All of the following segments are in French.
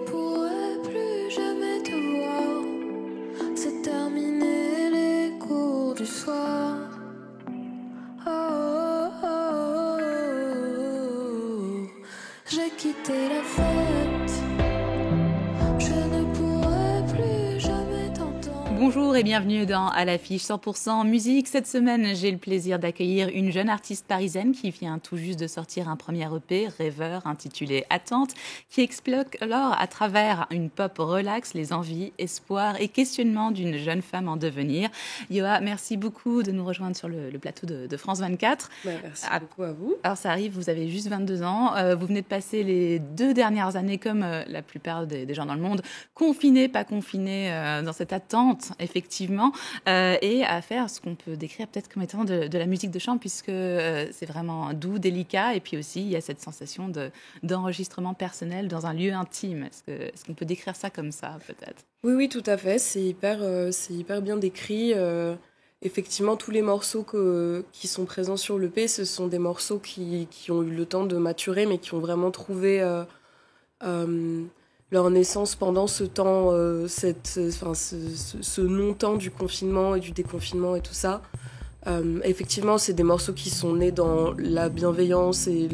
pourrai plus jamais te voir. C'est terminé les cours du soir. Oh, oh, oh, oh. J'ai quitté la fête. Je ne pourrai plus jamais t'entendre. Bonjour et bienvenue dans À l'affiche 100% musique. Cette semaine, j'ai le plaisir d'accueillir une jeune artiste parisienne qui vient tout juste de sortir un premier EP, Rêveur, intitulé Attente, qui explore à travers une pop relax les envies, espoirs et questionnements d'une jeune femme en devenir. Yoa, merci beaucoup de nous rejoindre sur le plateau de France 24. Merci beaucoup à vous. Alors ça arrive, vous avez juste 22 ans, vous venez de passer les 2 dernières années, comme la plupart des gens dans le monde, confinés, pas confinés, dans cette attente, effectivement, et à faire ce qu'on peut décrire peut-être comme étant de la musique de chambre, puisque c'est vraiment doux, délicat, et puis aussi il y a cette sensation d'enregistrement personnel dans un lieu intime. Est-ce qu'on peut décrire ça comme ça, peut-être ? Oui, tout à fait, c'est hyper bien décrit. Effectivement, tous les morceaux qui sont présents sur l'EP, ce sont des morceaux qui ont eu le temps de maturer, mais qui ont vraiment trouvé leur naissance pendant ce temps, ce non-temps du confinement et du déconfinement et tout ça. Effectivement, c'est des morceaux qui sont nés dans la bienveillance et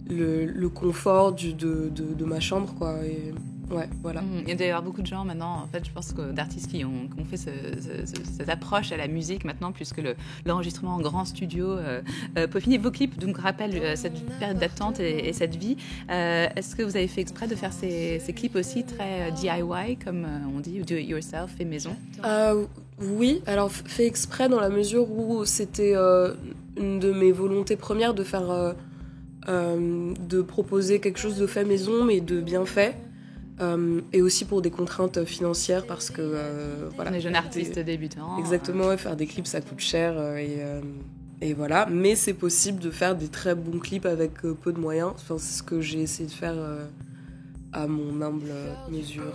le confort de ma chambre, quoi. Et ouais, voilà. Il y a d'ailleurs beaucoup de gens maintenant, en fait, je pense d'artistes qui ont fait cette approche à la musique maintenant, puisque l'enregistrement en grand studio peaufiné. Vos clips donc rappellent cette période d'attente et cette vie. Est-ce que vous avez fait exprès de faire ces clips aussi très DIY, comme on dit, ou do it yourself, fait maison ? Oui, alors fait exprès dans la mesure où c'était une de mes volontés premières de faire, de proposer quelque chose de fait maison, mais de bien fait. Et aussi pour des contraintes financières parce que voilà, les jeunes artistes débutants. Exactement, faire des clips ça coûte cher et voilà, mais c'est possible de faire des très bons clips avec peu de moyens. Enfin, c'est ce que j'ai essayé de faire à mon humble mesure.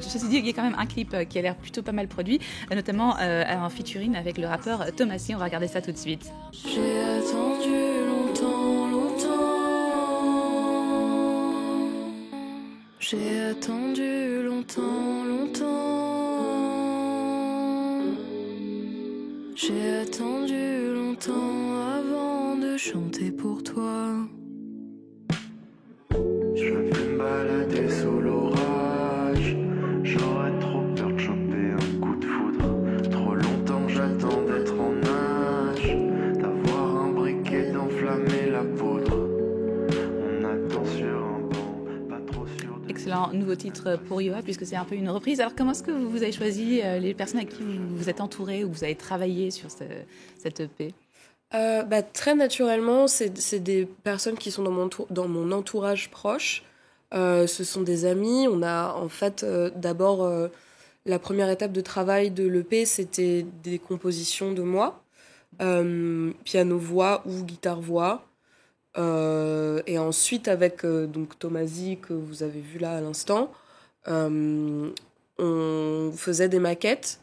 Ceci dit, il y a quand même un clip qui a l'air plutôt pas mal produit, notamment en featuring avec le rappeur Thomasy. On va regarder ça tout de suite. J'ai attendu longtemps, longtemps. J'ai attendu longtemps, longtemps. J'ai attendu longtemps avant de chanter pour toi. Je veux plus me balader sous l'orage. J'aurais trop peur de choper un coup de foudre. Trop longtemps j'attends d'être en âge d'avoir un briquet, d'enflammer la poudre. On attend sur un banc, pas trop sur des... Excellent nouveau titre pour Yoa, puisque c'est un peu une reprise. Alors comment est-ce que vous avez choisi les personnes avec qui vous êtes entourés ou vous avez travaillé sur cette EP ? Très naturellement, c'est des personnes qui sont dans mon entourage proche. Ce sont des amis. On a en fait d'abord la première étape de travail de l'EP, c'était des compositions de moi, piano-voix ou guitare-voix. Et ensuite avec donc Thomasy que vous avez vu là à l'instant, on faisait des maquettes.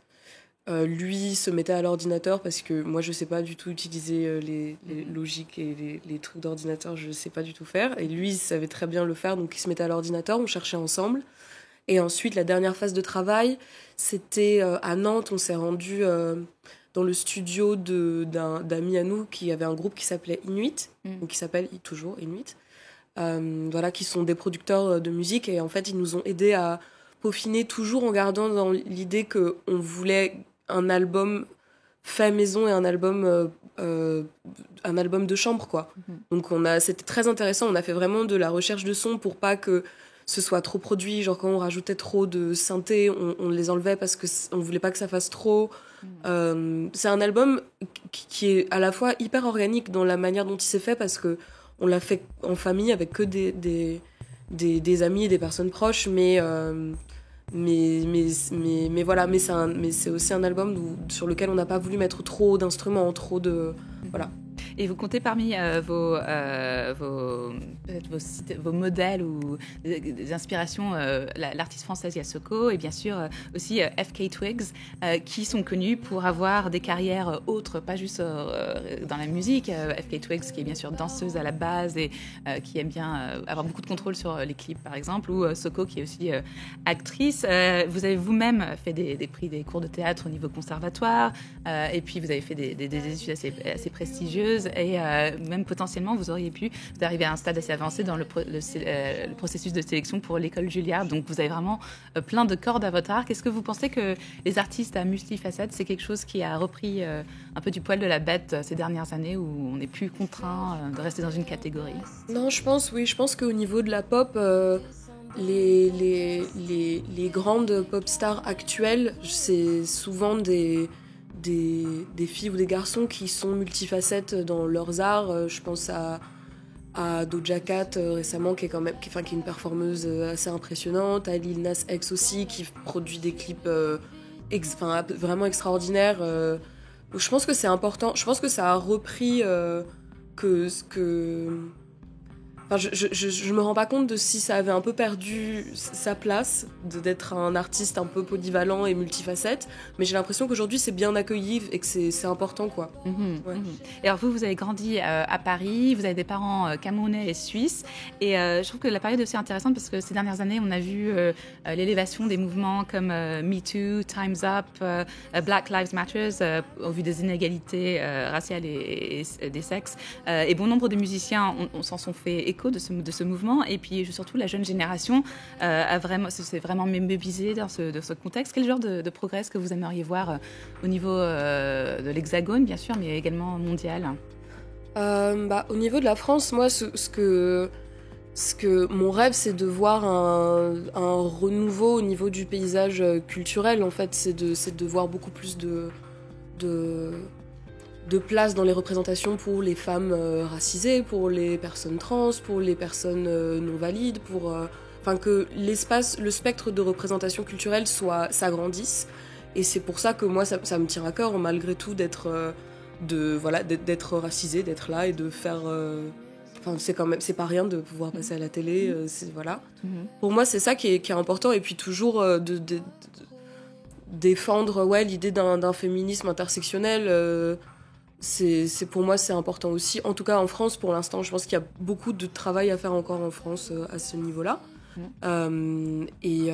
Lui se mettait à l'ordinateur parce que moi je sais pas du tout utiliser les logiques et les trucs d'ordinateur, je sais pas du tout faire, et lui il savait très bien le faire, donc il se mettait à l'ordinateur, on cherchait ensemble. Et ensuite la dernière phase de travail, c'était à Nantes. On s'est rendu dans le studio d'amis à nous qui avait un groupe qui s'appelait Inuit, donc qui s'appelle toujours Inuit, voilà, qui sont des producteurs de musique, et en fait ils nous ont aidés à peaufiner, toujours en gardant dans l'idée qu'on voulait un album fait maison et un album de chambre, quoi. Donc c'était très intéressant, on a fait vraiment de la recherche de son pour pas que ce soit trop produit, genre quand on rajoutait trop de synthé, on les enlevait parce qu'on voulait pas que ça fasse trop. C'est un album qui est à la fois hyper organique dans la manière dont il s'est fait, parce que on l'a fait en famille avec que des amis et des personnes proches, mais voilà, mais c'est aussi un album sur lequel on n'a pas voulu mettre trop d'instruments, trop de voilà. Et vous comptez parmi vos modèles ou des inspirations l'artiste française Yasoko et bien sûr aussi FK Twigs qui sont connus pour avoir des carrières autres, pas juste dans la musique. FK Twigs qui est bien sûr danseuse à la base et qui aime bien avoir beaucoup de contrôle sur les clips par exemple, ou Soko qui est aussi actrice. Vous avez vous-même fait des cours de théâtre au niveau conservatoire et puis vous avez fait des études assez prestigieuses et même potentiellement vous arrivez à un stade assez avancé dans le processus de sélection pour l'école Juilliard. Donc vous avez vraiment plein de cordes à votre arc. Est-ce que vous pensez que les artistes à multifacettes, c'est quelque chose qui a repris un peu du poil de la bête ces dernières années où on n'est plus contraint de rester dans une catégorie? Non, je pense qu'au niveau de la pop, les grandes pop stars actuelles, c'est souvent des filles ou des garçons qui sont multifacettes dans leurs arts. Je pense à Doja Cat récemment qui est une performeuse assez impressionnante, à Lil Nas X aussi qui produit des clips vraiment extraordinaires. Je pense que c'est important. Je pense que ça a repris Enfin, je me rends pas compte de si ça avait un peu perdu sa place d'être un artiste un peu polyvalent et multifacette, mais j'ai l'impression qu'aujourd'hui c'est bien accueilli et que c'est important quoi. Ouais. Et alors vous avez grandi à Paris, vous avez des parents camerounais et suisses et je trouve que la période est aussi intéressante parce que ces dernières années on a vu l'élévation des mouvements comme Me Too, Time's Up, Black Lives Matter au vu des inégalités raciales et des sexes et bon nombre de musiciens on s'en sont fait écho de ce mouvement et puis surtout la jeune génération s'est vraiment mobilisée dans ce contexte. Quel genre de progrès est-ce que vous aimeriez voir au niveau de l'Hexagone bien sûr mais également mondial? Au niveau de la France, moi ce que mon rêve c'est de voir un renouveau au niveau du paysage culturel en fait, c'est de voir beaucoup plus de place dans les représentations pour les femmes racisées, pour les personnes trans, pour les personnes non valides, que le spectre de représentation culturelle s'agrandisse. Et c'est pour ça que moi, ça me tient à cœur, malgré tout, d'être racisée, d'être là et de faire... c'est pas rien de pouvoir passer à la télé, voilà. Pour moi, c'est ça qui est important, et puis toujours de défendre l'idée d'un féminisme intersectionnel. Pour moi, c'est important aussi. En tout cas, en France, pour l'instant, je pense qu'il y a beaucoup de travail à faire encore en France à ce niveau-là. Et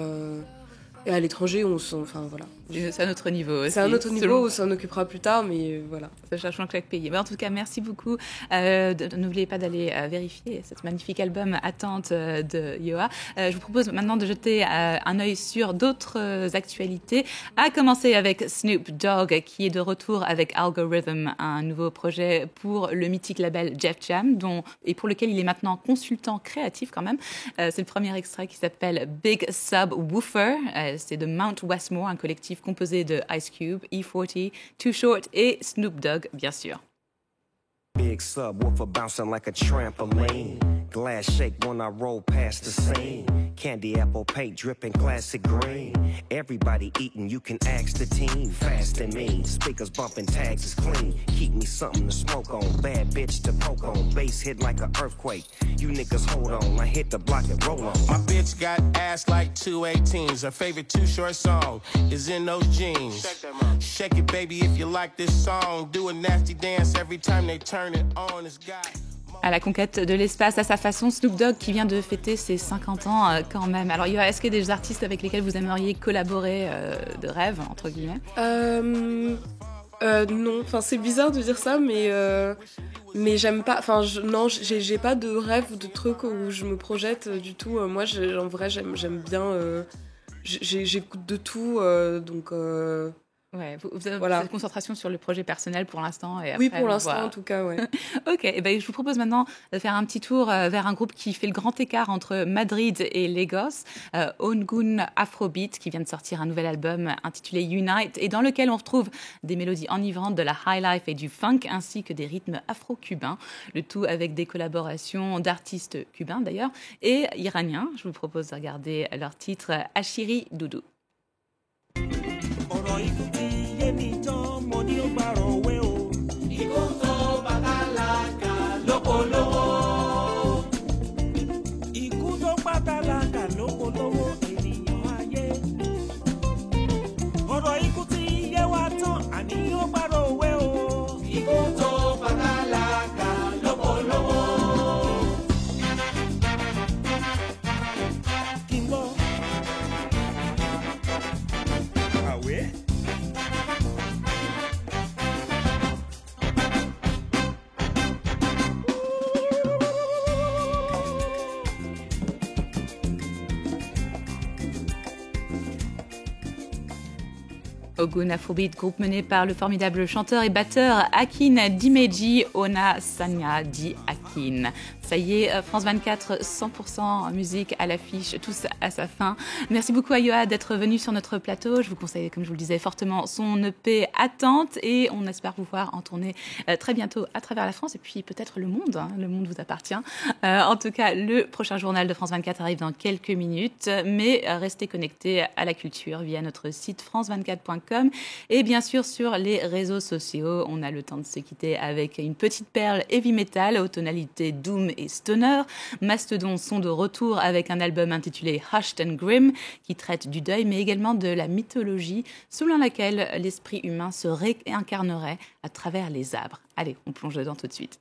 à l'étranger, voilà. C'est un autre niveau aussi. C'est un autre niveau, on s'en occupera plus tard, mais voilà. Ça change dans chaque pays. Mais en tout cas, merci beaucoup. N'oubliez pas d'aller vérifier cet magnifique album Attente de Yoa. Je vous propose maintenant de jeter un œil sur d'autres actualités, à commencer avec Snoop Dogg, qui est de retour avec Algorithm, un nouveau projet pour le mythique label Def Jam, et pour lequel il est maintenant consultant créatif quand même. C'est le premier extrait qui s'appelle Big Subwoofer. C'est de Mount Westmore, un collectif composé de Ice Cube, E40, Too Short et Snoop Dogg, bien sûr. Big subwoofer bouncing like a trampoline. Glass shake when I roll past the scene. Candy apple paint dripping classic green. Everybody eating, you can ask the team. Fast and mean, speakers bumping, tags is clean. Keep me something to smoke on, bad bitch to poke on. Bass hit like an earthquake. You niggas hold on, I hit the block and roll on. My bitch got ass like 218s. Her favorite Too Short song is In Those Jeans. Shake it, baby, if you like this song. Do a nasty dance every time they turn it on. It's got... À la conquête de l'espace à sa façon, Snoop Dogg qui vient de fêter ses 50 ans quand même. Alors, est-ce qu'il y a des artistes avec lesquels vous aimeriez collaborer de rêve, entre guillemets? Non, c'est bizarre de dire ça, mais j'aime pas. Non, j'ai pas de rêve ou de truc où je me projette du tout. Moi, en vrai, j'aime bien. J'écoute de tout, donc. Ouais, vous avez cette concentration sur le projet personnel pour l'instant et après, oui, pour l'instant en tout cas, ouais. Ok, je vous propose maintenant de faire un petit tour vers un groupe qui fait le grand écart entre Madrid et Lagos, Ongun Afrobeat, qui vient de sortir un nouvel album intitulé Unite et dans lequel on retrouve des mélodies enivrantes de la high life et du funk ainsi que des rythmes afro-cubains, le tout avec des collaborations d'artistes cubains d'ailleurs et iraniens. Je vous propose de regarder leur titre Ashiri Doudou. Ọ̀rọ̀ ikú ti yé mi tán, mo ní ó gbàrọ̀ òwe o. Ikú tó bàtà la. Ogun Afrobeat, groupe mené par le formidable chanteur et batteur Akin Dimeji Onasanya Di Akin. Ça y est, France 24, 100% musique à l'affiche, tous à sa fin. Merci beaucoup à Yoa d'être venu sur notre plateau. Je vous conseille, comme je vous le disais, fortement son EP Attente et on espère vous voir en tournée très bientôt à travers la France et puis peut-être le monde. Hein. Le monde vous appartient. En tout cas, le prochain journal de France 24 arrive dans quelques minutes, mais restez connectés à la culture via notre site france24.com et bien sûr sur les réseaux sociaux. On a le temps de se quitter avec une petite perle heavy metal aux tonalités doom et stoner. Mastodon sont de retour avec un album intitulé Hushed and Grim qui traite du deuil mais également de la mythologie selon laquelle l'esprit humain se réincarnerait à travers les arbres. Allez, on plonge dedans tout de suite.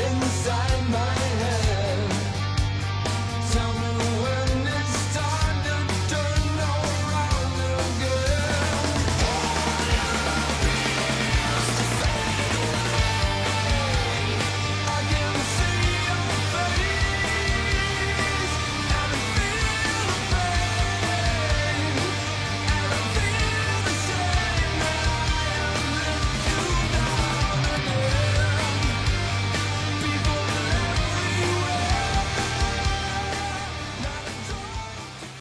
Inside my